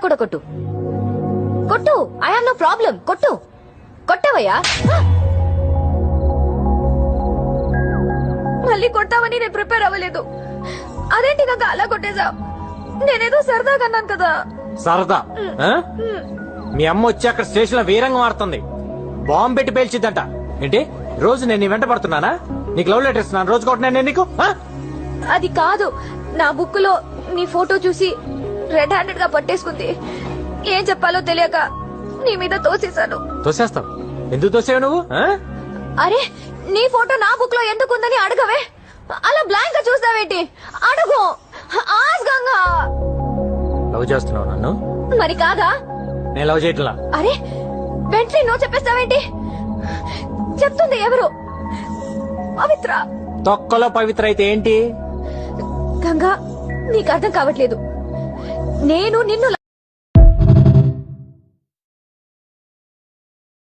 కూడా కొట్టు కొట్టు. I have no problem. కొట్టు. కొట్టవయ్యా. మళ్ళీ కొట్టావని నేను ప్రిపేర్ అవ్వలేదు. అదేంటి గంగా అలా కొట్టేశావు? నేనేదో సరదాగా అన్నాను కదా. సరదా ఆ? మీ అమ్మ వచ్చి అక్కడ స్టేషన్ లో వీరంగం ఆడుతుంది. బాంబు పెట్టి పేల్చిద్దంట. ఏంటి రోజు నేను నీ వెంట పడుతున్నానా? నీకు లవ్ లెటర్ ఇస్తున్నాను. రోజు కొట్టినా నేను నీకు ఆ? అది కాదు, నా బుక్ లో నీ ఫోటో చూసి రెడ్ హ్యాండెడ్ గా పట్టేసుకుంది. ఏం చెప్పాలో తెలియక నీ మీద తోసేశాను. తోసేస్తావు? ఎందుకు తోసేవు నువ్వు ఆ? అరే, నీ ఫోటో నా బుక్ లో ఎందుకుందని అడగవే. అలా బ్లాంక్ గా చూస్తావేంటి? అడుగు. ఆస్గంగా లవ్ చేస్తున్నావు నన్ను? మరి కాదా? నేను లవ్ చేయట్లా. అరే, వెంటనే నో చెప్పేస్తావేంటి? చెప్తుంది ఎవరు? పవిత్ర. తొక్కలో పవిత్ర అయితే ఏంటి? గంగా, నీకు అర్థం కావట్లేదు. నేను నిన్ను